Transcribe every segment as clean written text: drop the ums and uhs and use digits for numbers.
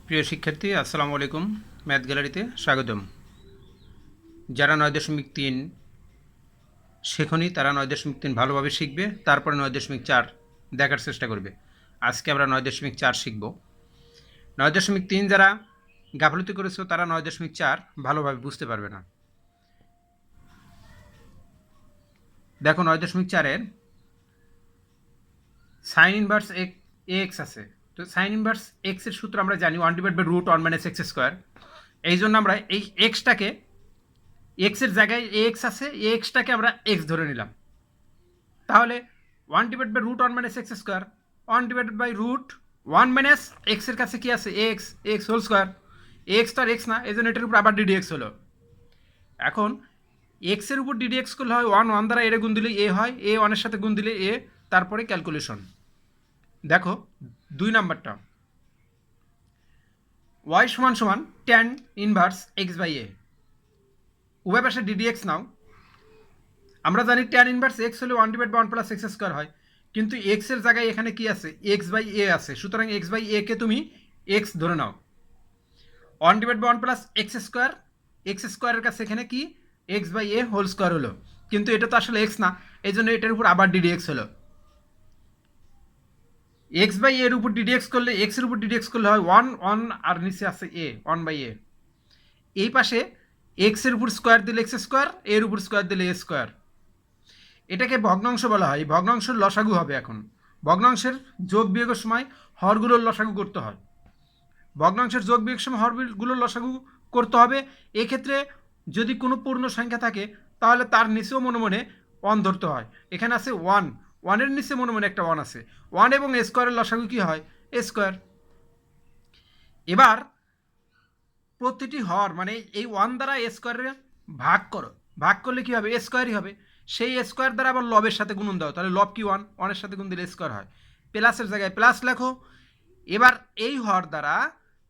প্রিয় শিক্ষার্থী, আসসালামু আলাইকুম। ম্যাথ গ্যালারিতে স্বাগতম। যারা 9.3 শেখনি তারা 9.3 ভালোভাবে শিখবে, তারপরে 9.4 দেখার চেষ্টা করবে। আজকে আমরা 9.4 শিখব। 9.3 যারা গাফলতি করেছো তারা 9.4 ভালোভাবে বুঝতে পারবে না। দেখো 9.4-এর সাইন ইনভার্স এক্স আছে। তো সাইন ইনভার্স এক্সের সূত্র আমরা জানি 1/√1 - x²। এই জন্য আমরা এই এক্সটাকে এক্সের জায়গায় এক্স আছে, এক্সটাকে আমরা এক্স ধরে নিলাম। তাহলে 1/√1 - x², 1/√1 - এর কাছে কি আছে? X, x whole square. X তো আর এক্স না, এই জন্য এটার উপর আবার ডিডিএক্স হলো। এখন এক্সের উপর ডিডিএক্স করলে হয় 1 দ্বারা এর গুণ দিলে এ হয়, এ 1-এর সাথে গুণ দিলে এ, তারপরে ক্যালকুলেশন। দেখো 2 নাম্বারটা, ওয়াই সমান সমান ট্যান ইনভার্স x/a। উভয় পাশে ডিডিএক্স নাও। আমরা জানি ট্যান ইনভার্স এক্স হলে 1/1 + x² হয়, কিন্তু এক্স এর জায়গায় এখানে কি আছে? x/a আছে, সুতরাং x/a কে তুমি এক্স ধরে নাও। 1/1 + x², x² কাছে এখানে কি? x/a হোল স্কোয়ার হলো, কিন্তু এটা তো আসলে এক্স না, এই জন্য এটার উপর আবার ডিডিএক্স হলো। x/a এর উপর ডিডিএক্স করলে, এক্স এর উপর ডিডিএক্স করলে হয় 1 আর নিচে আছে a, 1/a। এই পাশে এক্স এর উপর স্কোয়ার দিলে x², এর উপর স্কোয়ার দিলে a²। এটাকে ভগ্নাংশ বলা হয়। ভগ্নাংশের লসাগু হবে। এখন ভগ্নাংশের যোগ বিয়োগের সময় হরগুলোর লসাগু করতে হয়। ভগ্নাংশের যোগ বিয়োগের সময় হরগুলোর লসাগু করতে হবে। এক্ষেত্রে যদি কোনো পূর্ণ সংখ্যা থাকে তাহলে তার নিচেও মনে মনে 1 ধরতে হয়। এখানে আছে 1, 1-এর নিচে মনে মনে একটা 1 আছে। 1 এবং a² লসাগু কি হয়? a²। এবার প্রতিটি হর মানে এই 1 দ্বারা a² ভাগ করো। ভাগ করলে কি হবে? a²ই হবে। সেই a² দ্বারা আবার লবের সাথে গুণন দাও, তাহলে লব কি 1, 1-এর সাথে গুণ দিলে a² হয়। প্লাসের জায়গায় প্লাস লেখো। এবার এই হর দ্বারা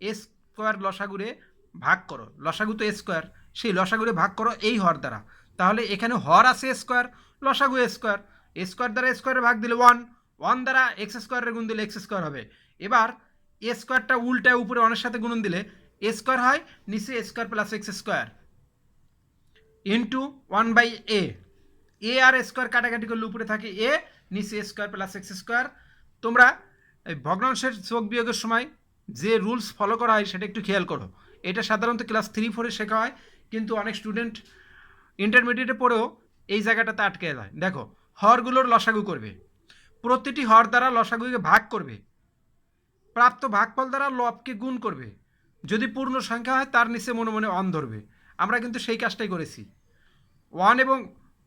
a² লসাগুরে ভাগ করো। লসাগু তো a², সেই লসাগুরে ভাগ করো এই হর দ্বারা। তাহলে এখানে হর আছে a², লসাগু a²। a² দ্বারা a² ভাগ দিলে 1, 1 দ্বারা x² গুণ দিলে x² হবে। এবার a²টা উল্টায় উপরে 1-এর সাথে গুণন দিলে a² হয়, নিচে a² + x² ইন্টু 1/a। এ আর স্কোয়ার কাটাকাটি করলে উপরে থাকে এ, নিচে a² + x²। তোমরা এই ভগ্নাংশের যোগ বিয়োগের সময় যে রুলস ফলো করা হয় সেটা একটু খেয়াল করো। এটা সাধারণত ক্লাস 3-4-এ শেখা হয়, কিন্তু অনেক স্টুডেন্ট ইন্টারমিডিয়েটে পড়েও এই জায়গাটাতে আটকে যায়। দেখো, হরগুলোর লসাগু করবে, প্রতিটি হর দ্বারা লসাগুকে ভাগ করবে, প্রাপ্ত ভাগফল দ্বারা লবকে গুণ করবে। যদি পূর্ণ সংখ্যা হয় তার নিচে মনে মনে 1 ধরবে। আমরা কিন্তু সেই কাজটাই করেছি। 1 এবং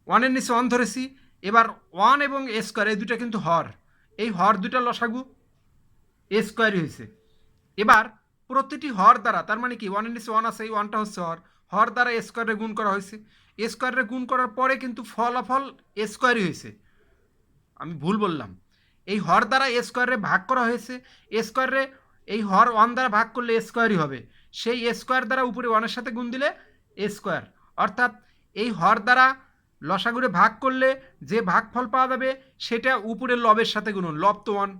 1-এর নিচে 1 ধরেছি। এবার 1 এবং a² এই দুটা কিন্তু হর, এই হর দুটা লসাগু a² হয়েছে। এবার প্রতিটি হর দ্বারা, তার মানে কি 1-এর নিচে 1 আছে, এই 1টা হচ্ছে হর, হর দ্বারা a² গুণ করা হয়েছে। a² গুণ করার পরে কিন্তু ফলাফল a² হয়েছে। আমি ভুল বললাম, এই হর দ্বারা a² ভাগ করা হয়েছে। a² এই হর 1 দ্বারা ভাগ করলে a²ই হবে। সেই a² দ্বারা উপরে 1-এর সাথে গুণ দিলে a²। অর্থাৎ এই হর দ্বারা লসাগুরে ভাগ করলে যে ভাগফল পাওয়া যাবে সেটা উপরের লবের সাথে গুণন, লব তো 1।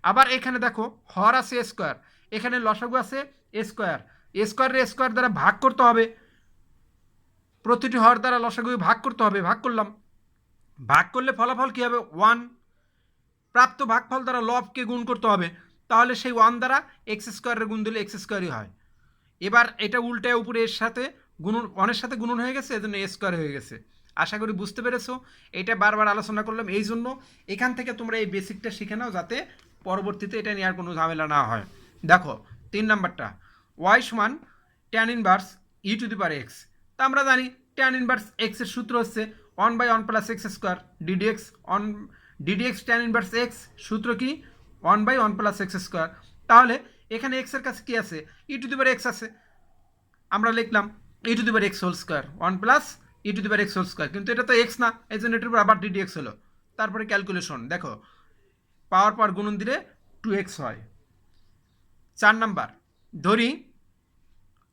আবার এখানে দেখো হর আছে a², এখানে লসাগু আছে a²। a² দ্বারা ভাগ করতে হবে, প্রতিটি হর দ্বারা লসাগু ভাগ করতে হবে। ভাগ করলাম, ভাগ করলে ফলাফল কি হবে? 1। প্রাপ্ত ভাগফল দ্বারা লবকে গুণ করতে হবে, তাহলে সেই 1 দ্বারা x² গুণ দিলে x²ই হয়। এবার এটা উল্টায় উপরে এর সাথে গুণন, 1-এর সাথে গুণন হয়ে গেছে, এজন্য a² হয়ে গেছে। আশা করি বুঝতে পেরেছো। এটা বারবার আলোচনা করলাম এই জন্য, এখান থেকে তোমরা এই বেসিকটা শিখে নাও যাতে পরবর্তীতে এটা নিয়ে আর কোনো ঝামেলা না হয়। দেখো 3 নাম্বারটা, y সমান ট্যান ইনভার্স e⁻x। তা আমরা জানি ট্যান ইনভার্স x এর সূত্র হচ্ছে 1/1 + x² ddx। ddx tan inverse x সূত্র কি? 1/1 + x²। তাহলে এখানে x এর কাছে কি আছে? e⁻x আছে, আমরা লিখলাম e⁻x whole square, 1 + e⁻x whole square, কিন্তু এটা তো x না, এই জন্য এটার উপর আবার ddx হলো। তারপরে ক্যালকুলেশন, দেখো পাওয়ার পর গুণন দিলে 2x হয়। 4 নাম্বার, ধরি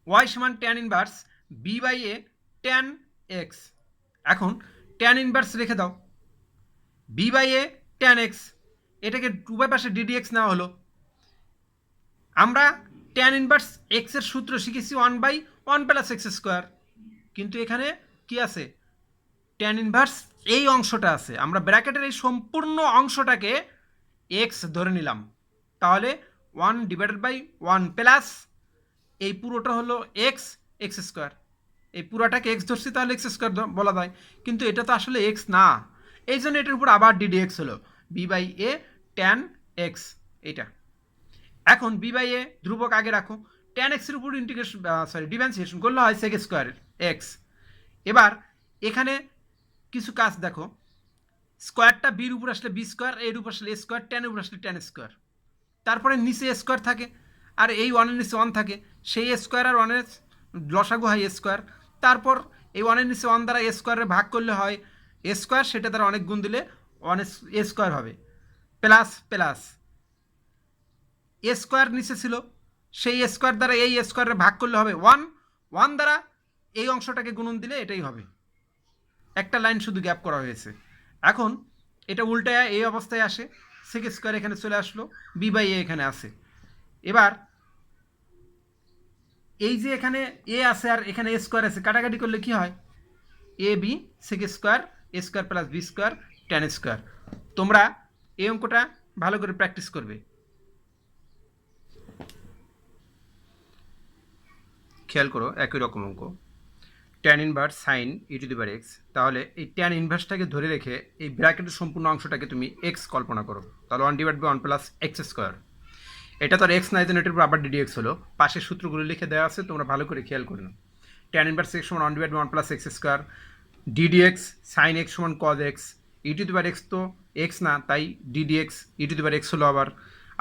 y সমান tan inverse b/a tan x। এখন ট্যান ইনভার্স রেখে দাও, b/a ট্যান x, এটাকে উভয় পাশে ddx নেওয়া হলো। আমরা ট্যান ইনভার্স এক্সের সূত্র শিখেছি 1/1 প্লাস এক্স স্কোয়ার, কিন্তু এখানে কি আছে, ট্যান ইনভার্স এই অংশটা আছে, আমরা ব্র্যাকেটের এই সম্পূর্ণ অংশটাকে এক্স ধরে নিলাম, তাহলে 1/1 প্লাস এই পুরোটা হলো এক্স এক্স স্কোয়ার, এই পুরোটাকে এক্স ধরছি তাহলে এক্স স্কোয়ার বলা যায়, কিন্তু এটা তো আসলে এক্স না, এই জন্য এটার উপর আবার ডিডি এক্স হলো বি/এ ট্যান এক্স এটা। এখন বি/এ ধ্রুবক আগে রাখো, ট্যান এক্সের উপর ইন্টিগ্রেশন ডিফারেন্সিয়েশন করলে হয় সেক স্কোয়ার এক্স। এবার এখানে কিছু কাজ দেখো, স্কোয়ারটা বির উপর আসলে বি স্কোয়ার, এর উপর আসলে এ স্কোয়ার, ট্যানের উপর আসলে ট্যান স্কোয়ার, তারপরে নিচে এ স্কোয়ার থাকে, আর এই ওয়ানের নিচে ওয়ান থাকে, সেই এ স্কোয়ার আর ওয়ানের লসাগু হয় এ স্কোয়ার, তারপর এই ওয়ানের নিচে ওয়ান দ্বারা এ স্কোয়ারে ভাগ করলে হয় এ স্কোয়ার, সেটা দ্বারা অনেক গুণ দিলে ওয়ান এ স্কোয়ার হবে, প্লাস প্লাস এ স্কোয়ার নিচে ছিল, সেই এ স্কোয়ার দ্বারা এই স্কোয়ারে ভাগ করলে হবে ওয়ান, ওয়ান দ্বারা এই অংশটাকে গুণন দিলে এটাই হবে, একটা লাইন শুধু গ্যাপ করা হয়েছে। এখন এটা উল্টায় এই অবস্থায় আসে, সেক স্কোয়ার এখানে চলে আসলো, বি/এ এখানে আসে। এবার এই যে এখানে এ আছে আর এখানে এ স্কোয়ার আছে, কাটাকাটি করলে কি হয়, A B sec square A square plus B square tan square. তোমরা এই অঙ্কটা ভালো করে প্র্যাকটিস করবে। খেয়াল করো একই রকম অঙ্ক, ট্যান ইনভার্স সাইন e⁻x, তাহলে এই ট্যান ইনভার্সটাকে ধরে রেখে এই ব্র্যাকেটের সম্পূর্ণ অংশটাকে তুমি এক্স কল্পনা করো, তাহলে 1/1 প্লাস এক্স স্কোয়ার, এটা তো আর এক্স না, এটার উপর আবার ডিডি এক্স হলো, পাশের সূত্রগুলো লিখে দেওয়া আছে, তোমরা ভালো করে খেয়াল করে নাও। ট্যান ইনভার্স এক্স সমান 1/1 plus x square, d d x sine x সমান কজ এক্স, e⁻x তো এক্স না, তাই ডিডি এক্স e⁻x হলো আবার,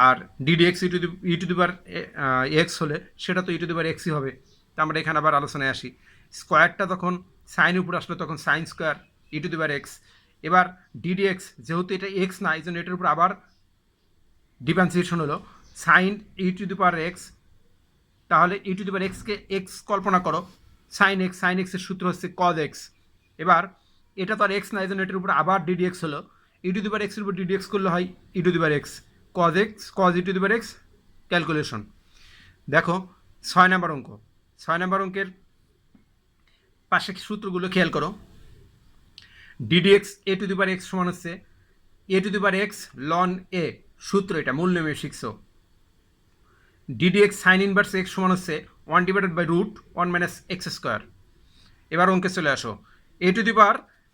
আর ডিডি এক্স e⁻x হলে সেটা তো e⁻xই হবে। তা আমরা এখানে আবার আলোচনায় আসি, স্কোয়ারটা তখন সাইন উপর আসলো তখন সাইন স্কোয়ার e⁻x, এবার ডিডি এক্স যেহেতু এটা এক্স না, এই জন্য এটার উপর আবার ডিফারেন্সিয়েশন হলো সাইন e⁻x, তাহলে e⁻xকে এক্স কল্পনা করো, সাইন এক্সের সূত্র হচ্ছে কজ এক্স। এবার এটা তো আর এক্স না, এই জন্য এটার উপর আবার ডিডি এক্স হলো, e⁻xের উপর ডিডি এক্স করলে হয় e⁻x cos x cos e⁻x calculation. দেখো 6 নম্বর অঙ্ক, 6 নম্বর অঙ্কের পাশে সূত্রগুলো খেয়াল করো, ডিডি এক্স a⁻x সমান হচ্ছে a⁻x লন এ, সূত্র এটা মূল নেমে শিখছো। D d x sine inverse x সমান হচ্ছে 1/√1 মাইনাস এক্স স্কোয়ার। এবার অঙ্কে চলে আসো, a⁻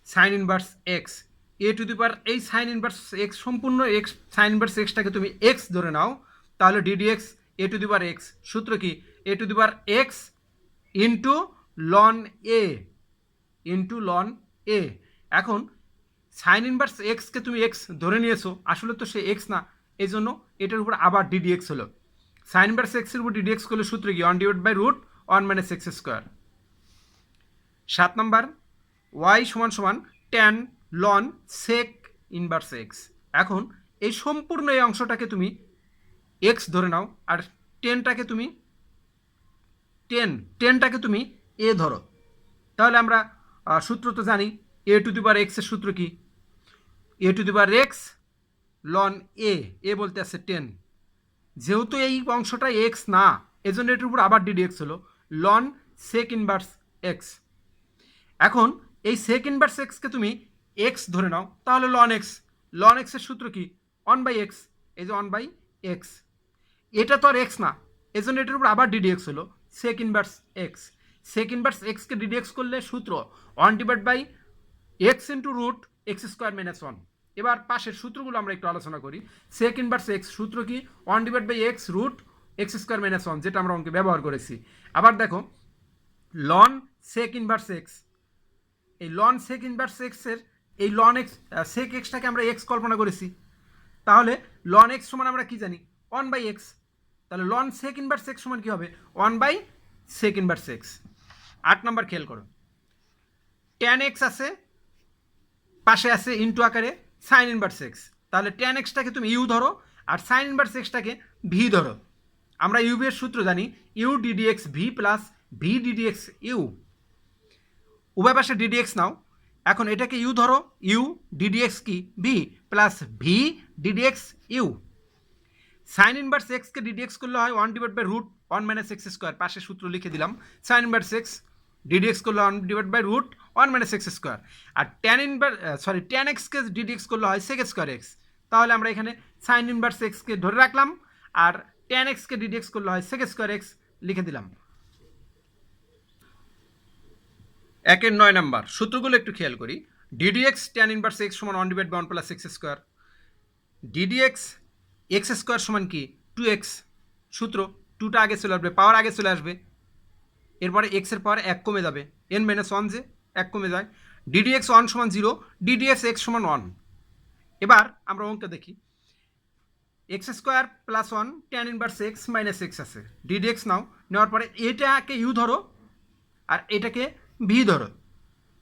সাইন ইনভার্স এক্স, এই সাইন ইনভার্স এক্স সম্পূর্ণ এক্স সাইন ইনভার্স এক্সটাকে তুমি এক্স ধরে নাও, তাহলে ডিডি এক্স a⁻x, সূত্র কি a⁻x ইন্টু লন এ। এখন সাইন ইনভার্স এক্সকে তুমি এক্স ধরে নিয়েছো, আসলে তো সে এক্স না, এই জন্য এটার উপর আবার ডিডি এক্স হলো, সাইন ইনভার্স এক্সের উপর ডিডি এক্স করলে সূত্র কি 1/√1 মাইনাস এক্স স্কোয়ার। 7 নম্বর, ওয়াই সমান ট্যান লন সেক ইনভার্স এক্স, এখন এই সম্পূর্ণ এই অংশটাকে তুমি এক্স ধরে নাও, আর টেনটাকে তুমি এ ধরো, তাহলে আমরা সূত্র তো জানি a⁻x এর সূত্র কি a⁻x লন এ বলতে আছে 10, যেহেতু এই অংশটা এক্স না, এজন্য এটার উপর আবার ডিডি এক্স হলো লন সেক ইনভার্স এক্স। এখন এই সেক ইনভার্স এক্সকে তুমি এক্স ধরে নাও, তাহলে লন এক্সের সূত্র কি 1/x, এই যে 1/x, এটা তো আর এক্স না, এজন্য এটার উপর আবার ডিডি এক্স হলো সেক ইনভার্স এক্সকে ডিডি এক্স করলে সূত্র 1/x ইন্টু √x²-1। এবার পাশের সূত্রগুলো আমরা একটু আলোচনা করি। সেক ইনভার্স এক্স সূত্র কি 1/x √x²-1, যেটা আমরা অঙ্কে ব্যবহার করেছি। আবার দেখো লন সেক ইনভার্স এক্স, এই লন সেক ইনভার্স এক্সের এই লন এক্স সেক এক্সটাকে আমরা এক্স কল্পনা করেছি, তাহলে লন এক্স সমান আমরা কি জানি 1/x, তাহলে লন সেক ইনভার্স এক্স সমান কি হবে 1/sec ইনভার্স এক্স। 8 নম্বর খেয়াল করো, ট্যান এক্স আছে, পাশে আছে ইন্টু আকারে সাইন ইনভার্স এক্স, তাহলে ট্যান এক্সটাকে তুমি ইউ ধরো আর সাইন ইনভার্স এক্সটাকে ভি ধরো। আমরা ইউ এর সূত্র জানি u d d x v plus v d d x u, উভয় পাশে ডিডি এক্স নাও, এখন এটাকে ইউ ধরো, ইউ ডিডি এক্স কি v plus v d d x u. Sine inverse এক্সকে ডিডিএক্স করলে হয় 1/√1 - x², পাশে সূত্র লিখে দিলাম। সাইন ইনভার্স এক্স ডিডিএক্স করলে 1/√1 - x², আর ট্যান এক্সকে ডিডিএক্স করলে হয় sec²x। তাহলে আমরা এখানে সাইন ইনভার্স এক্সকে ধরে রাখলাম, আর ট্যান এক্সকে ডিডিএক্স করলে হয় sec²x লিখে দিলাম। 9 নাম্বার সূত্রগুলো একটু খেয়াল করি। ডিডিএক্স ট্যান ইনভার্স এক্স সমান 1/1 + x², ডিডিএক্স x² সমান কি 2x। সূত্র 2টা আগে চলে আসবে, পাওয়ার আগে চলে আসবে, এরপরে x এর পাওয়ার 1 কমে যাবে, n-1 যে 1 কমে যায়। ডিডিএক্স 1 সমান 0, ডিডিএক্স x সমান 1। এবার আমরা অঙ্ক দেখি। x² + 1 tan inverse x - x আছে, ডিডিএক্স নাও, নেওয়ার পরে এটাকে u ধরো আর এটাকে v ধরো।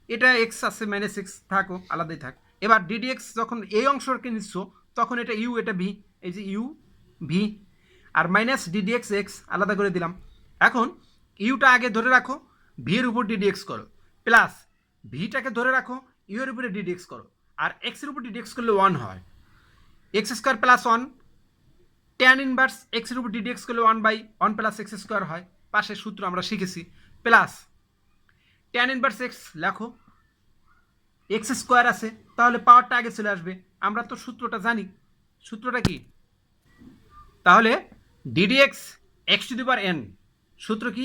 এটা x আছে -x থাকো, আলাদাই থাক। এবার ডিডিএক্স যখন এই অংশকে নিচ্ছ তখন এটা u, এটা v, এই যে u v, আর মাইনাস ডিডিএক্স এক্স আলাদা করে দিলাম। এখন ইউটা আগে ধরে রাখো, ভি এর উপর ডিডিএক্স করো, প্লাস ভিটাকে ধরে রাখো, ইউ এর উপরে ডিডিএক্স করো, আর এক্স এর উপর ডিডিএক্স করলে 1 হয়। x² + 1 ট্যান ইনভার্স এক্স এর উপর ডিডিএক্স করলে 1/1 + x² হয়, পাশের সূত্র আমরা শিখেছি। প্লাস ট্যান ইনভার্স এক্স লেখো, x² আছে, তাহলে পাওয়ারটা আগে চলে আসবে, আমরা তো সূত্রটা জানি। সূত্রটা কি? তাহলে ডিডিএক্স x⁴n, সূত্র কি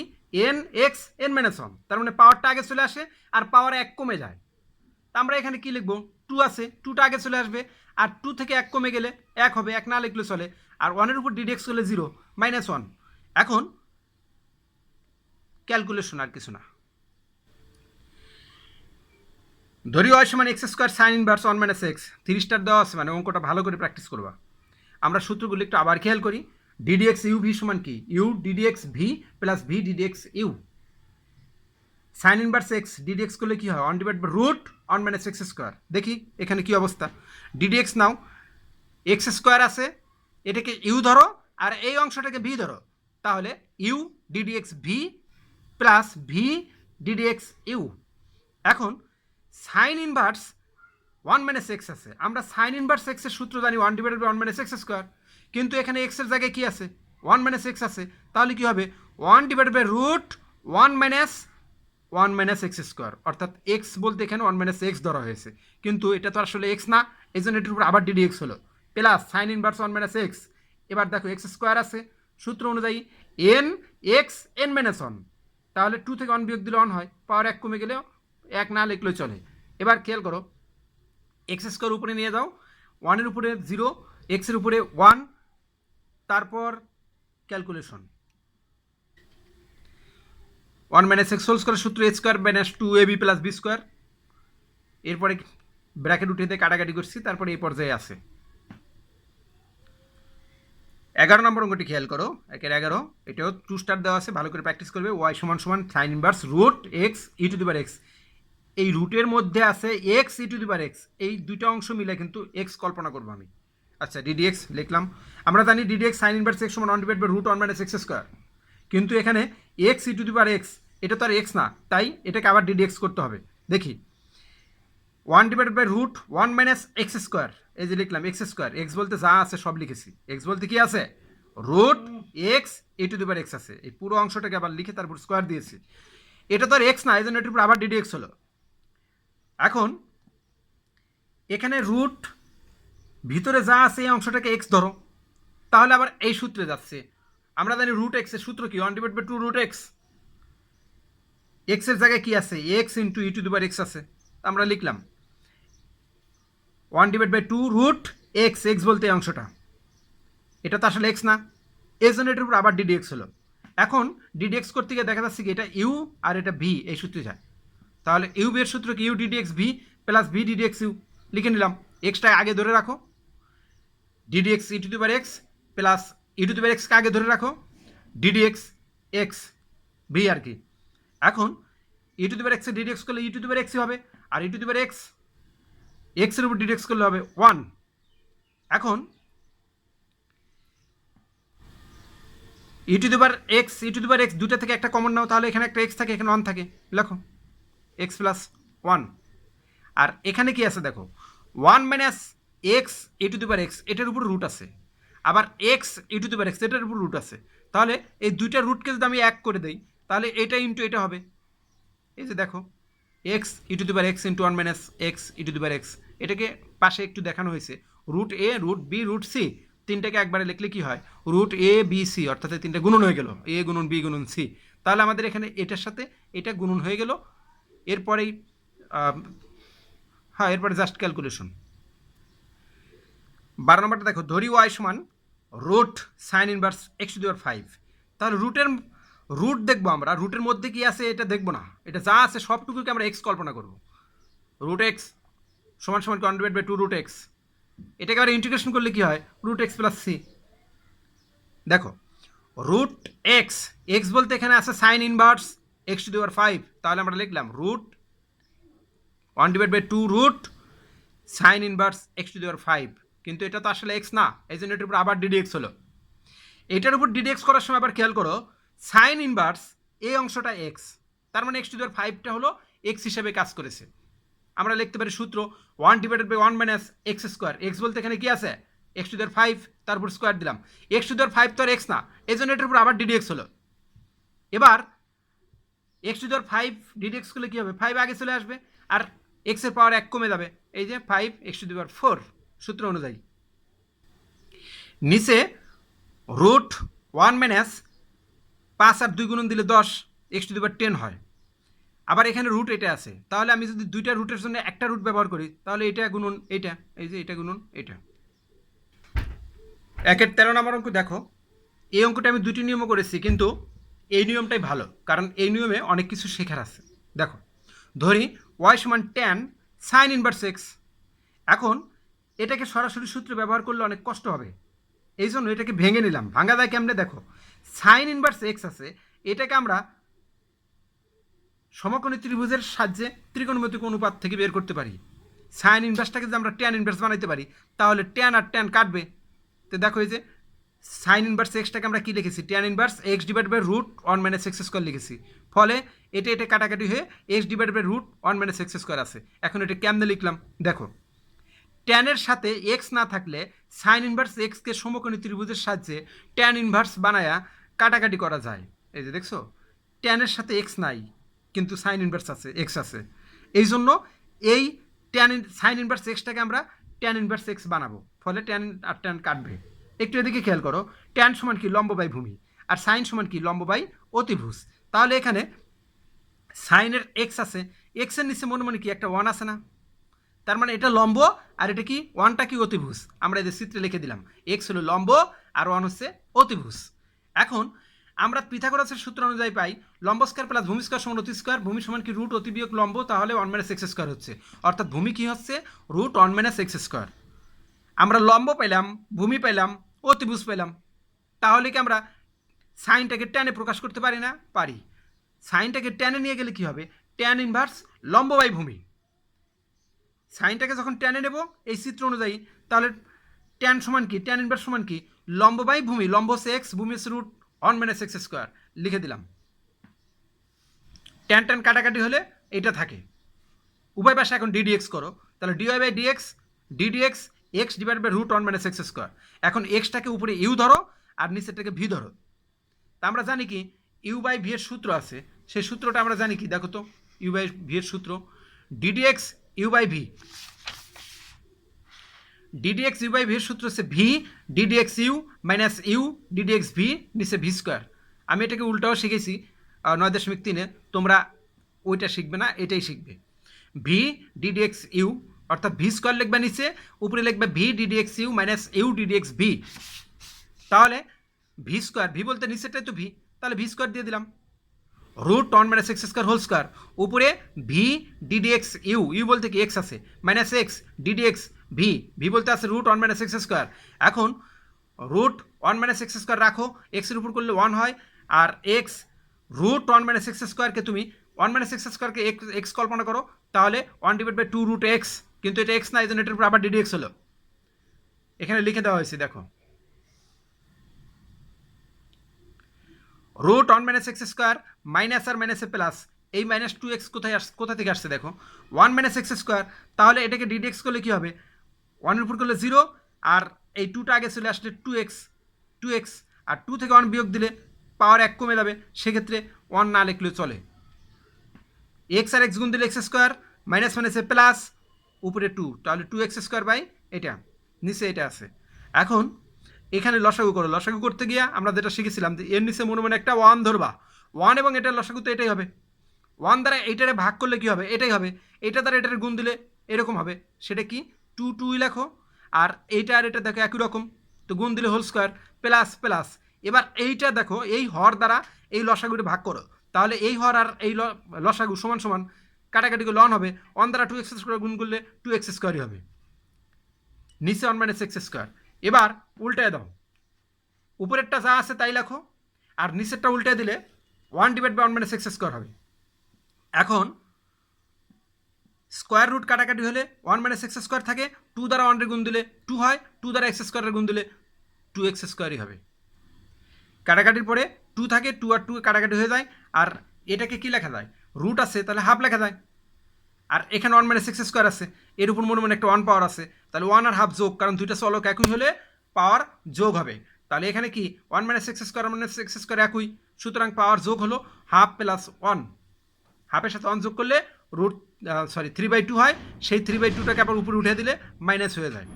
n(x n-1), তার মানে পাওয়ারটা আগে চলে আসে আর পাওয়ার 1 কমে যায়। তা আমরা এখানে কি লিখবো? 2 আছে, 2টা আগে চলে আসবে, আর 2 থেকে 1 কমে গেলে 1 হবে, 1 না লিখলে চলে, আর 1 এর উপর ডিডিএক্স করলে 0 -1। এখন ক্যালকুলেশন আর কিছু না, ধরি y সমান x² sign inverse 1 - x, 3 star দেওয়া আছে, মানে অঙ্কটা ভালো করে প্র্যাকটিস করবা। আমরা সূত্রগুলো একটু আবার খেয়াল করি। ডিডিএক্স ইউ ভি সমান কি u d d x v plus v d d x u. Sine inverse x d d x করলে কি হয় 1/√1 - x²। দেখি এখানে কি অবস্থা। ডিডিএক্স নাও, x² আছে, এটাকে ইউ ধরো আর এই অংশটাকে ভি ধরো, তাহলে u d d x v plus v d d x u. এখন সাইন ইনভার্স 1 - x আছে, আমরা সাইন ইনভার্স এক্স এর সূত্র জানি 1/1 - x², কিন্তু এখানে এক্স এর জায়গায় কি আছে 1 - x আছে, তাহলে কি হবে 1/√1 - x², অর্থাৎ এক্স বলতে এখানে 1 - x ধরা হয়েছে, কিন্তু এটা তো আসলে এক্স না, এই জন্য এটার উপর আবার ডিডিএক্স হলো, প্লাস সাইন ইনভার্স 1 - x। এবার দেখো x² আছে, সূত্র অনুযায়ী n(x n-1), তাহলে 2 থেকে 1 বিয়োগ দিলে 1 হয়, পাওয়ার 1 কমে গেলেও 1 না লিখলেও চলে। এবার খেয়াল করো, x² উপরে নিয়ে যাও, 1 এর উপরে 0, x এর উপরে 1, তারপর ক্যালকুলেশন 1 - x হোল স্কয়ার সূত্র a² - 2ab + b², এরপরে ব্র্যাকেট উঠে দিয়ে কাটাকাটি করছি, তারপরে এই পর্যায়ে আছে। 11 নম্বর অঙ্কটি খেয়াল করো, 1/11, এটাও 2 স্টার দেওয়া আছে, ভালো করে প্র্যাকটিস করবে। y সমান সাইন ইনভার্স √x e⁻x, এই রুটের মধ্যে আছে x e⁻x, এই দুইটা অংশ মিলে কিন্তু x কল্পনা করবো আমি। আচ্ছা, ডিডিএক্স লিখলাম, আমরা জানি ডিডিএক্স সাইন ইনভার্স x সমান 1/√1 - x², কিন্তু এখানে x e⁻x এটা তো আর x না, তাই এটাকে আবার ডিডিএক্স করতে হবে। দেখি 1/√1 - x², এই যে লিখলাম x², x বলতে যা আছে সব লিখেছি, x বলতে কি আছে √x e⁻x আছে, এই পুরো অংশটাকে আবার লিখে তারপর স্কোয়ার দিয়েছি, এটা তো আর x না, এই জন্য এটার উপর আবার ডিডিএক্স হলো। এখন এখানে রুট ভিতরে যা আছে এই অংশটাকে x ধরো, তাহলে আবার এই সূত্রে যাচ্ছে, আমরা জানি √x এর সূত্র কি 1/2√x, x এর জায়গায় কি আছে x * e⁻x আছে, আমরা লিখলাম 1/2√x, x বলতে এই অংশটা, এটা তো আসলে x না, এই জন্য এটার উপর আবার ডিডিএক্স হলো। এখন ডিডিএক্স করতে গিয়ে দেখা যাচ্ছে কি এটা ইউ আর এটা ভি এই সূত্রে যায়, তাহলে ইউ এর সূত্র কি u d d x v plus v d d x u লিখে নিলাম। এক্সটা আগে ধরে রাখো, ডিডিএক্স e⁻x প্লাস e⁻x কে আগে ধরে রাখো, ডিডিএক্স এক্স ভি আর কি। এখন e⁻x এর ডিডিএক্স করলে e⁻x হবে, আর e⁻x এক্স এর উপর ডিডিএক্স করলে হবে 1। এখন e⁻x e⁻x দুটা থেকে একটা কমন নাও, তাহলে এখানে একটা x থাকে, এখানে 1 থাকে, লেখো x + 1। আর এখানে কি আছে দেখো 1 - x e⁻x, এটার উপর রুট আছে, আবার x E two the power x এটার উপর রুট আছে, তাহলে এই দুইটা রুটকে যদি আমি এক করে দিই তাহলে এটা ইন্টু এটা হবে। এই যে দেখো x E two the power x into one minus x E two the power x, এটাকে পাশে একটু দেখানো হয়েছে রুট এ রুট বি রুট সি, তিনটাকে একবারে লিখলে কি হয় রুট এ বি সি, অর্থাৎ এই তিনটা গুণন হয়ে গেল এ গুণন বি গুণন সি। তাহলে আমাদের এখানে এটার সাথে এটা গুণন হয়ে গেল। এরপরেই হ্যাঁ এরপরে জাস্ট ক্যালকুলেশন। 12 নম্বরটা দেখো, ধরি ওয়াই সমান root sine inverse x to the power 5। তাহলে রুটের রুট দেখবো আমরা, রুটের মধ্যে কি আছে এটা দেখবো না, এটা যা আছে সবটুকুকে আমরা এক্স কল্পনা করব। রুট এক্স সমান সমান কনভার্ট বাই 2 রুট এক্স, এটাকে আবার ইন্টিগ্রেশন করলে কি হয় রুট এক্স প্লাস সি। দেখো রুট এক্স, এক্স বলতে এখানে আছে sine inverse x to the power 5, তাহলে আমরা লিখলাম root 1/2 root sine inverse x to the power 5, কিন্তু এটা তো আসলে এক্স না, এই জন্য এটার উপর আবার ডিডি এক্স হলো। এটার উপর ডিডি এক্স করার সময় আবার খেয়াল করো সাইন ইনভার্স এই অংশটা এক্স, তার মানে এক্স টু দি পাওয়ার 5টা হলো এক্স হিসেবে কাজ করেছে। আমরা লিখতে পারি সূত্র 1/1 মাইনাস এক্স স্কোয়ার, এক্স বলতে এখানে কি আছে এক্স টু দি পাওয়ার 5, তারপর স্কোয়ার দিলাম, এক্স টু দি পাওয়ার 5 তো আর এক্স না, এই জন্য এটার উপর আবার ডিডি এক্স হলো। এবার x to the power 5 DD x করলে কী হবে 5 আগে চলে আসবে আর এক্সের পাওয়ার 1 কমে যাবে, এই যে 5 এক্স টু দি পাওয়ার 4 সূত্র অনুযায়ী। নিচে রুট 1 মাইনাস 5 আর 2 গুণন দিলে 10 এক্স টু দি পাওয়ার 10 হয়। আবার এখানে রুট এটা আছে, তাহলে আমি যদি দুইটা রুটের জন্য একটা রুট ব্যবহার করি তাহলে এটা গুণন এটা, এই যে এটা গুণন এটা। 13 নম্বর অঙ্ক দেখো, এই অঙ্কটা আমি দুটি নিয়মও করেছি, কিন্তু এই নিয়মটাই ভালো কারণ এই নিয়মে অনেক কিছু শেখার আছে। দেখো ধরি ওয়াই সমান ট্যান সাইন ইনভার্স এক্স, এখন এটাকে সরাসরি সূত্র ব্যবহার করলে অনেক কষ্ট হবে, এই জন্য এটাকে ভেঙে নিলাম। ভাঙা যায় কেমনে দেখো, সাইন ইনভার্স এক্স আছে, এটাকে আমরা সমকোণী ত্রিভুজের সাহায্যে ত্রিকোণমিতিক অনুপাত থেকে বের করতে পারি। সাইন ইনভার্সটাকে যদি আমরা ট্যান ইনভার্স বানাইতে পারি তাহলে ট্যান আর ট্যান কাটবে। তো দেখো এই যে সাইন ইনভার্স এক্সটাকে আমরা কি লিখেছি tan inverse x divide by root 1 minus x square লিখেছি, ফলে এটা এটা কাটাকাটি হয়ে x divide by root 1 minus x square আছে। এখন এটা কেমনে লিখলাম দেখো, ট্যানের সাথে এক্স না থাকলে সাইন ইনভার্স এক্সকে সমকোণী ত্রিভুজের সাহায্যে ট্যান ইনভার্স বানায়া কাটাকাটি করা যায়। এই যে দেখছো ট্যানের সাথে এক্স নাই কিন্তু সাইন ইনভার্স আছে এক্স আছে, এই জন্য এই সাইন ইনভার্স এক্সটাকে আমরা ট্যান ইনভার্স এক্স বানাবো, ফলে ট্যান আর ট্যান কাটবে। একটু এদিকে খেয়াল করো, ট্যান সমান কি লম্ব বাই ভূমি আর সাইন সমান কি লম্ব বাই অতিভুজ, তাহলে এখানে সাইনের এক্স আছে, এক্সের নিচে মনে মনে কি একটা 1 আছে না, তার মানে এটা লম্ব আর এটা কি 1টা কি অতিভুজ, আমরা এদের চিত্রে লিখে দিলাম এক্স হলো লম্ব আর 1 হচ্ছে অতিভুজ। এখন আমরা পিথাগোরাসের সূত্র অনুযায়ী পাই লম্ব স্কয়ার প্লাস ভূমি স্কয়ার সমান অতি স্কয়ার, ভূমি সমান কি রুট অতি বিয়োগ লম্ব, তাহলে 1 মাইনাস এক্স স্কয়ার হচ্ছে, অর্থাৎ ভূমি কি হচ্ছে রুট 1 মাইনাস এক্স স্কয়ার। আমরা লম্ব পেলাম, ভূমি পেলাম, অতিভুজ পেলাম, তাহলে কি আমরা সাইনটাকে ট্যানে প্রকাশ করতে পারি না? পারি। সাইনটাকে ট্যানে নিয়ে গেলে কি হবে ট্যান ইনভার্স লম্ব বাই ভূমি, সাইনটাকে যখন ট্যানে নেব এই চিত্র অনুযায়ী তাহলে ট্যান সমান কি ট্যান ইনভার্স সমান কি লম্ব বাই ভূমি, লম্ব হচ্ছে এক্স, ভূমি হচ্ছে রুট 1 মাইনাস এক্স স্কোয়ার লিখে দিলাম। ট্যান ট্যান কাটাকাটি হলে এটা থাকে, উভয় পাশে এখন ডিডিএক্স করো, তাহলে dy by dx d d x x divide by root 1 minus x square. এখন এক্সটাকে উপরে ইউ ধরো আর নিচেরটাকে ভি ধরো, তা আমরা জানি কি ইউ বাই ভি এর সূত্র আছে, সেই সূত্রটা আমরা জানি কি দেখো তো, ইউ বাই ভি এর সূত্র d d x u by v, d d x u by v এর সূত্র হচ্ছে v d d x u minus u d d x v নিচে ভি স্কোয়ার। আমি এটাকে উল্টাও শিখেছি 9.3-এ, তোমরা ওইটা শিখবে না এটাই শিখবে। ভি ডিডিএক্স ইউ অর্থাৎ ভি স্কোয়ার লিখবে নিচে, উপরে লিখবে v d d x u minus u d d x v, তাহলে ভি স্কোয়ার ভি বলতে নিচেরটাই তো ভি, তাহলে ভি স্কোয়ার দিয়ে দিলাম root 1 minus x square whole square, উপরে ভি ডিডিএক্স ইউ ইউ বলতে কি এক্স আছে minus x d d x v v বলতে আছে রুট 1 মাইনাস এক্স স্কোয়ার। এখন রুট 1 মাইনাস এক্স স্কোয়ার রাখো, এক্সের উপর করলে 1 হয়, আর এক্স রুট 1 মাইনাস এক্স স্কোয়ারকে তুমি 1 মাইনাস এক্স স্কোয়ারকে এক্স কল্পনা করো, তাহলে 1 ডিভাইড বাই 2 রুট এক্স, কিন্তু এটা এক্স না, এই জন্য এটার উপর আবার ডিডিএক্স হলো, এখানে লিখে দেওয়া হয়েছে দেখো root 1 minus x square minus আর মাইনাসে প্লাস, এই মাইনাস 2x কোথা থেকে আসছে দেখো 1 মাইনাস এক্স স্কোয়ার, তাহলে এটাকে ডিডিএক্স করলে কি হবে 1 এর উপর করলে 0 আর এই টুটা আগে চলে আসলে 2x আর 2 থেকে 1 বিয়োগ দিলে পাওয়ার 1 কমে যাবে, সেক্ষেত্রে 1 না লিখলেও চলে। এক্স আর এক্স গুণ দিলে এক্স স্কোয়ার, মাইনাস মাইনাসে প্লাস, উপরে 2, তাহলে 2x স্কোয়ার বাই এটা, নিচে এটা আছে। এখন এখানে লসাগু করো, লসাগু করতে গিয়ে আমরা যেটা শিখেছিলাম যে এর নিচে মনে মনে একটা 1 ধরবা, 1 এবং এটার লসাগু তো এটাই হবে, 1 দ্বারা এইটারে ভাগ করলে কী হবে, এটাই হবে, এটা দ্বারা এটার গুণ দিলে এরকম হবে, সেটা কি 2 লেখো, আর এইটা আর এটা দেখো একই রকম, তো গুণ দিলে হোল স্কোয়ার প্লাস প্লাস। এবার এইটা দেখো এই হর দ্বারা এই লসাগুটা ভাগ করো, তাহলে এই হর আর এই লসাগু সমান সমান, কাটাকাটি করলে 1 হবে, 1 দ্বারা 2x স্কোয়ার গুণ করলে 2x স্কোয়ারই হবে, নিচে 1 মাইনাস এক্স স্কোয়ার। এবার উল্টায় দাও, উপরেরটা যা আছে তাই লেখো, আর নিচেরটা উল্টায় দিলে 1 divide by 1 minus x square হবে। এখন স্কোয়ার রুট কাটাকাটি হলে 1 মাইনাস এক্স স্কোয়ার থাকে, 2 দ্বারা 1 এর গুণ দিলে 2 হয়, 2 দ্বারা এক্স স্কোয়ারের গুণ দিলে 2x স্কোয়ারই হবে। কাটাকাটির পরে 2 থাকে, 2 আর 2 কাটাকাটি হয়ে যায়, আর এটাকে কি লেখা যায়, রুট আছে তাহলে হাফ লেখা যায়, আর এখানে 1 মাইনাস এক্স স্কোয়ার আছে, এর উপর মনে মনে একটা 1 পাওয়ার আছে, তাহলে 1 আর হাফ যোগ, কারণ দুইটা চলক একই হলে পাওয়ার যোগ হবে, তাহলে এখানে কি 1 minus x square minus x square একই, সুতরাং পাওয়ার যোগ হলো হাফ প্লাস 1, হাফের সাথে 1 যোগ করলে রুট 3/2 হয়, সেই 3/2টাকে আবার উপরে উঠে দিলে মাইনাস হয়ে যায়।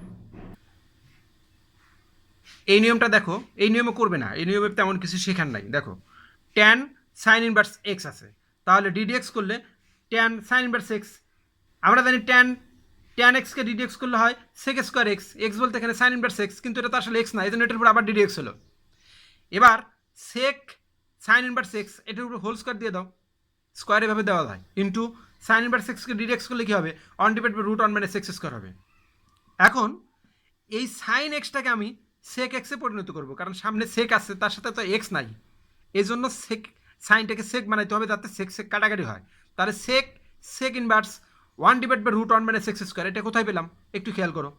এই নিয়মটা দেখো, এই নিয়মে করবে না, এই নিয়মে তেমন কিছু শেখার নাই। দেখো ট্যান সাইন ইনভার্স এক্স আছে, তাহলে ডিডিএক্স করলে ট্যান সাইন ইনভার্স এক্স, আমরা জানি ট্যান এক্সকে ডিডিএক্স করলে হয় সেক স্কোয়ার এক্স, এক্স বলতে এখানে সাইন ইনভার্স এক্স, কিন্তু এটা তো আসলে এক্স না, এই জন্য এটার উপর আবার ডিডিএক্স হলো। এবার সেক সাইন ইনভার্স এক্স, এটার উপর হোল স্কোয়ার দিয়ে দাও, স্কোয়ার এভাবে দেওয়া যায়, ইন্টু সাইন ইনভার্স এক্সকে ডিডিএক্স করলে কী হবে, 1 divide by root 1 minus x square হবে। এখন এই সাইন এক্সটাকে আমি সেক এক্সে পরিণত করবো, কারণ সামনে সেক আছে, তার সাথে তো এক্স নাই, এই জন্য সাইনটাকে সেক বানাইতে হবে যাতে সেক কাটাকাটি হয়, তাহলে sec inverse 1 divide by root 1 minus x square, এটা কোথায় পেলাম একটু খেয়াল করো।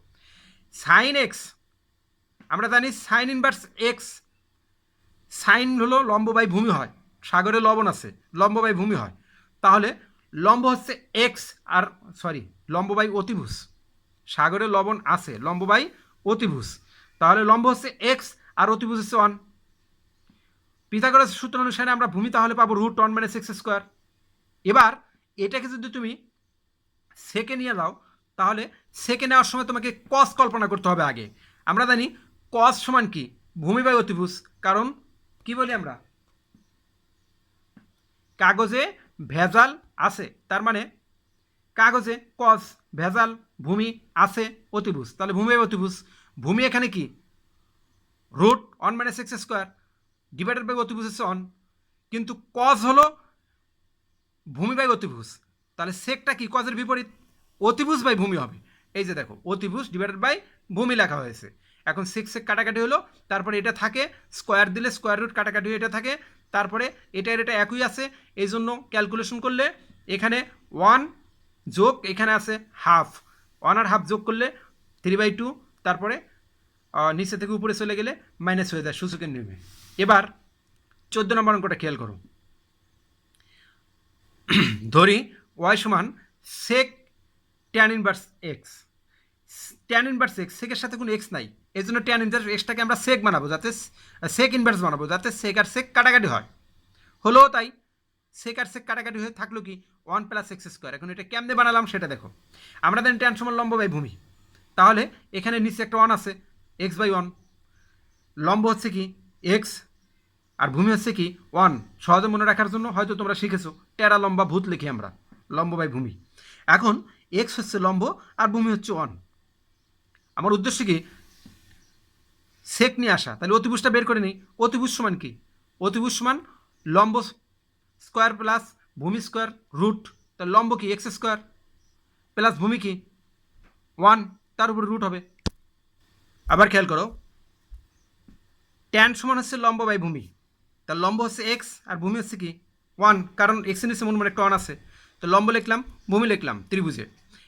সাইন এক্স আমরা জানি সাইন ইনভার্স এক্স, সাইন হলো লম্ব বাই ভূমি হয়, সাগরে লবণ আছে, লম্ব বাই ভূমি হয়, তাহলে লম্ব হচ্ছে এক্স আর লম্ব বাই অতিভুজ, সাগরে লবণ আছে, লম্ব বাই অতিভুজ, তাহলে লম্ব হচ্ছে এক্স আর অতিভুজ হচ্ছে 1। পিথাগোরাস সূত্র অনুসারে আমরা ভূমি তাহলে পাবো রুট 1 মাইনাস এক্স স্কোয়ার। এবার এটাকে যদি তুমি সেকে নিয়ে যাও, তাহলে সেকে নেওয়ার সময় তোমাকে কস কল্পনা করতে হবে আগে। আমরা জানি কস সমান কি, ভূমি বাই অতিভুজ, কারণ কি বলি আমরা, কাগজে ভেজাল আছে, তার মানে কাগজে কস ভেজাল, ভূমি আছে অতিভুজ, তাহলে ভূমি বাই অতিভুজ, ভূমি এখানে কি root 1 minus x square divided by অতিভুজ হচ্ছে 1, কিন্তু কজ হলো ভূমি বাই অতিভুজ, তাহলে সেকটা কি কজের বিপরীত, অতিভুজ বাই ভূমি হবে, এই যে দেখো অতিভুজ ডিভাইডেড বাই ভূমি লেখা হয়েছে। এখন সেক কাটাকাটি হলো, তারপরে এটা থাকে স্কোয়ার দিলে স্কোয়ার রুট কাটাকাটি হয়ে এটা থাকে, তারপরে এটা একই আছে, এই জন্য ক্যালকুলেশন করলে এখানে 1 যোগ এখানে আছে হাফ, 1 আর হাফ যোগ করলে 3/2, তারপরে নিচে থেকে উপরে চলে গেলে মাইনাস হয়ে যায় সূচকের নিয়মে। এবার 14 নম্বর অঙ্কটা খেয়াল করো, ধরি ওয়াই সমান sec tan inverse x, tan inverse x, সেকের সাথে কোনো এক্স নাই, এই জন্য ট্যান ইনভার্স এক্সটাকে আমরা সেক বানাবো, যাতে সেক ইনভার্স বানাবো, যাতে সেক আর সেক কাটাকাটি হয়, হলো তাই, সেক আর সেক কাটাকাটি হয়ে থাকলো কি 1 প্লাস এক্স স্কোয়ার। এখন এটা কেমনে বানালাম সেটা দেখো, আমরা জানি ট্যান সমান লম্ব বাই ভূমি, তাহলে এখানে নিচে একটা 1 আছে, এক্স বাই 1, লম্ব হচ্ছে কি এক্স আর ভূমি হচ্ছে কি 1, সহজে মনে রাখার জন্য হয়তো তোমরা শিখেছো টেরা লম্বা ভূত লিখি আমরা, লম্ব বাই ভূমি। এখন এক্স হচ্ছে লম্ব আর ভূমি হচ্ছে 1, আমার উদ্দেশ্য কি সেক নিয়ে আসা, তাহলে অতিভুজটা বের করে নিই, অতিভুজ সমান কি, অতিভুজ সমান লম্ব স্কোয়ার প্লাস ভূমি স্কোয়ার রুট, তাহলে লম্ব কি এক্স স্কোয়ার প্লাস ভূমি কি 1, তার উপরে রুট হবে। আবার খেয়াল করো ট্যান সমান হচ্ছে লম্ব বাই ভূমি, তার লম্ব হচ্ছে এক্স আর ভূমি হচ্ছে কি 1, কারণ এক্সের নিচে মনে মনে একটা 1 আছে, তো লম্ব লিখলাম ভূমি লিখলাম ত্রিভুজে।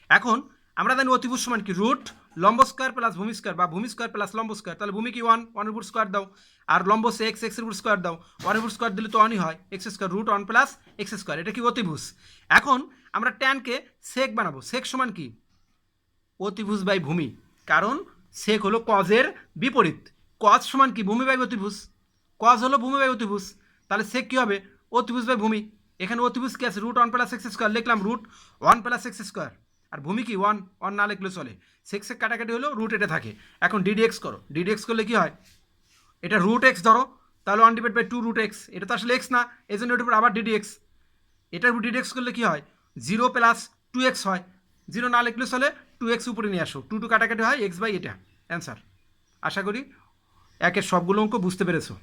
এখন আমরা জানি অতিভুজ সমান কি রুট লম্ব স্কোয়ার প্লাস ভূমি স্কোয়ার বা ভূমি স্কোয়ার প্লাস লম্ব স্কোয়ার, তাহলে ভূমি কি 1, 1 এর উপর স্কোয়ার দাও, আর লম্ব হচ্ছে এক্স, এক্সের উপর স্কোয়ার দাও, 1 এর উপর স্কোয়ার দিলে তো 1ই হয়, x square root 1 plus x square, এটা কি অতিভুজ। এখন আমরা ট্যানকে সেক বানাবো, সেক সমান কি অতিভুজ বাই ভূমি, কারণ সেক হলো কজের বিপরীত। কজ সমান কি ভূমি বাই অতিভুজ, কজ হলো ভূমি বাই অতিভুজ, তাহলে সেক কী হবে অতিভুজ বাই ভূমি। এখানে অতিভুজ কি আছে রুট 1 + x² লিখলাম রুট 1 + x², আর ভূমি কি 1 না লিখলে চলে। সেক সেক কাটাকাটি হলো রুট এটা থাকে। এখন ডিডিএক্স করো, ডিডিএক্স করলে কি হয় এটা রুট এক্স ধরো, তাহলে 1/2 রুট এক্স, এটা তো আসলে এক্স না, এই জন্য এটার উপর আবার ডিডিএক্স, এটার উপর ডিডিএক্স করলে কি হয় 0 + 2x হয়, 0 না লিখলে চলে 2x উপরে নিয়ে আসো, 2 কাটাকাটি হয় x বাই এটা অ্যান্সার। আশা করি একের সবগুলো অঙ্ক বুঝতে পেরেছো।